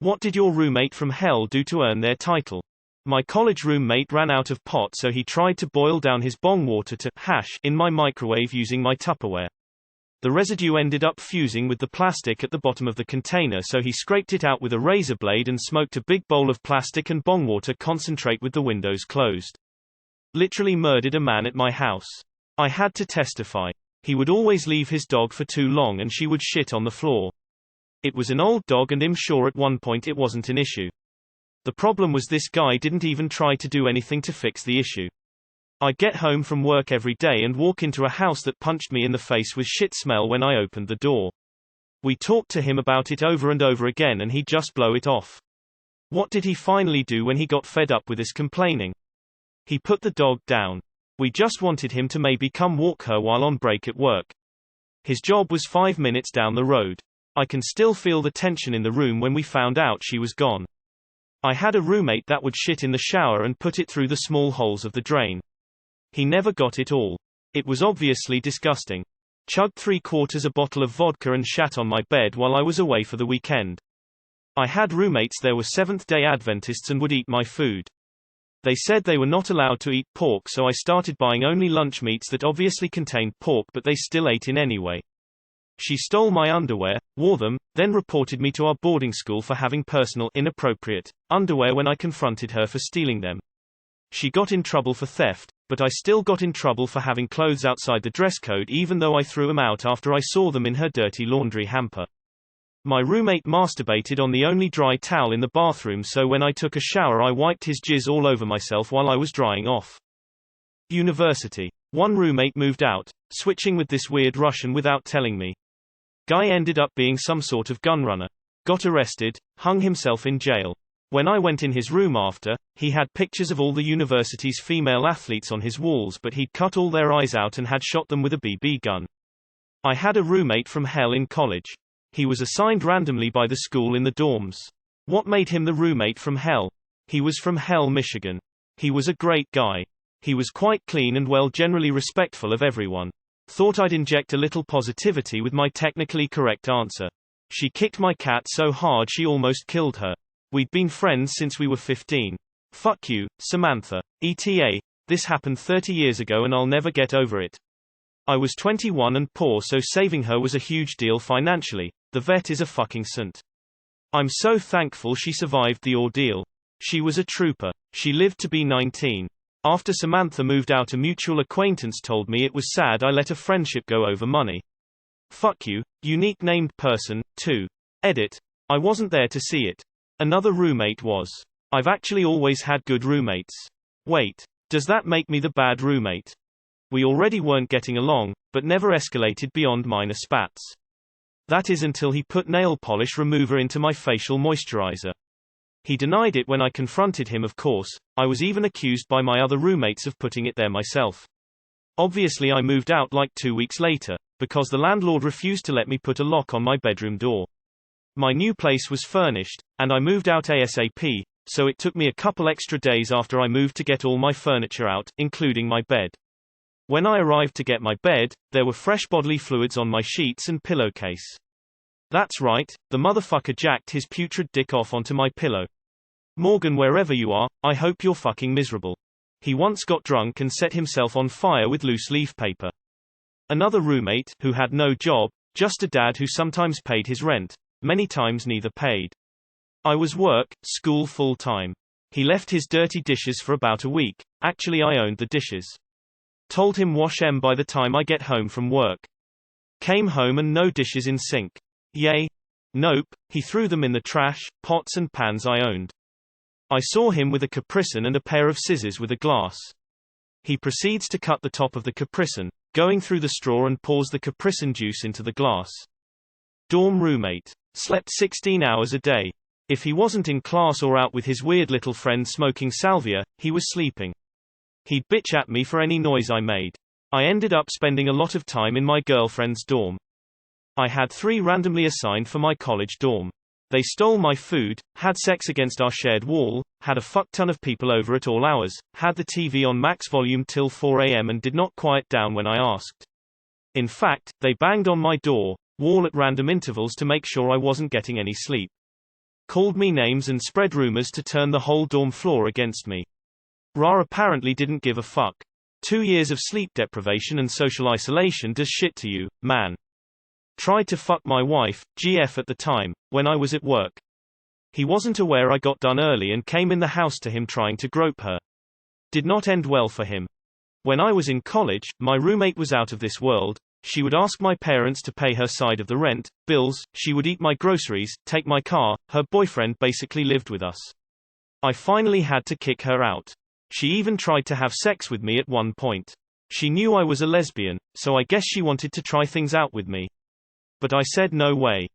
What did your roommate from hell do to earn their title? My college roommate ran out of pot, so he tried to boil down his bong water to hash in my microwave using my Tupperware. The residue ended up fusing with the plastic at the bottom of the container, so he scraped it out with a razor blade and smoked a big bowl of plastic and bong water concentrate with the windows closed. Literally murdered a man at my house. I had to testify. He would always leave his dog for too long and she would shit on the floor. It was an old dog and I'm sure at one point it wasn't an issue. The problem was this guy didn't even try to do anything to fix the issue. I'd get home from work every day and walk into a house that punched me in the face with shit smell when I opened the door. We talked to him about it over and over again and he'd just blow it off. What did he finally do when he got fed up with his complaining? He put the dog down. We just wanted him to maybe come walk her while on break at work. His job was 5 minutes down the road. I can still feel the tension in the room when we found out she was gone. I had a roommate that would shit in the shower and put it through the small holes of the drain. He never got it all. It was obviously disgusting. Chugged 3/4 a bottle of vodka and shat on my bed while I was away for the weekend. I had roommates that were Seventh-day Adventists and would eat my food. They said they were not allowed to eat pork, so I started buying only lunch meats that obviously contained pork, but they still ate in anyway. She stole my underwear, wore them, then reported me to our boarding school for having personal, inappropriate underwear when I confronted her for stealing them. She got in trouble for theft, but I still got in trouble for having clothes outside the dress code even though I threw them out after I saw them in her dirty laundry hamper. My roommate masturbated on the only dry towel in the bathroom, so when I took a shower I wiped his jizz all over myself while I was drying off. University. One roommate moved out, switching with this weird Russian without telling me. Guy ended up being some sort of gunrunner. Got arrested, hung himself in jail. When I went in his room after, he had pictures of all the university's female athletes on his walls, but he'd cut all their eyes out and had shot them with a BB gun. I had a roommate from hell in college. He was assigned randomly by the school in the dorms. What made him the roommate from hell? He was from Hell, Michigan. He was a great guy. He was quite clean and well, generally respectful of everyone. Thought I'd inject a little positivity with my technically correct answer. She kicked my cat so hard she almost killed her. We'd been friends since we were 15. Fuck you, Samantha. ETA. This happened 30 years ago and I'll never get over it. I was 21 and poor, so saving her was a huge deal financially. The vet is a fucking saint. I'm so thankful she survived the ordeal. She was a trooper. She lived to be 19. After Samantha moved out, a mutual acquaintance told me it was sad I let a friendship go over money. Fuck you, unique named person, too. Edit. I wasn't there to see it. Another roommate was. I've actually always had good roommates. Wait. Does that make me the bad roommate? We already weren't getting along, but never escalated beyond minor spats. That is until he put nail polish remover into my facial moisturizer. He denied it when I confronted him, of course. I was even accused by my other roommates of putting it there myself. Obviously I moved out like 2 weeks later, because the landlord refused to let me put a lock on my bedroom door. My new place was furnished, and I moved out ASAP, so it took me a couple extra days after I moved to get all my furniture out, including my bed. When I arrived to get my bed, there were fresh bodily fluids on my sheets and pillowcase. That's right, the motherfucker jacked his putrid dick off onto my pillow. Morgan, wherever you are, I hope you're fucking miserable. He once got drunk and set himself on fire with loose leaf paper. Another roommate, who had no job, just a dad who sometimes paid his rent. Many times neither paid. I was work, school full time. He left his dirty dishes for about a week. Actually I owned the dishes. Told him wash 'em by the time I get home from work. Came home and no dishes in sink. Yay? Nope, he threw them in the trash, pots and pans I owned. I saw him with a capricin and a pair of scissors with a glass. He proceeds to cut the top of the capricin, going through the straw, and pours the capricin juice into the glass. Dorm roommate. Slept 16 hours a day. If he wasn't in class or out with his weird little friend smoking salvia, he was sleeping. He'd bitch at me for any noise I made. I ended up spending a lot of time in my girlfriend's dorm. I had 3 randomly assigned for my college dorm. They stole my food, had sex against our shared wall, had a fuck ton of people over at all hours, had the TV on max volume till 4 a.m. and did not quiet down when I asked. In fact, they banged on my wall at random intervals to make sure I wasn't getting any sleep. called me names and spread rumors to turn the whole dorm floor against me. Ra apparently didn't give a fuck. 2 years of sleep deprivation and social isolation does shit to you, man. Tried to fuck my wife, GF at the time, when I was at work. He wasn't aware I got done early and came in the house to him trying to grope her. Did not end well for him. When I was in college, my roommate was out of this world. She would ask my parents to pay her side of the rent, bills, she would eat my groceries, take my car, her boyfriend basically lived with us. I finally had to kick her out. She even tried to have sex with me at one point. She knew I was a lesbian, so I guess she wanted to try things out with me. But I said no way.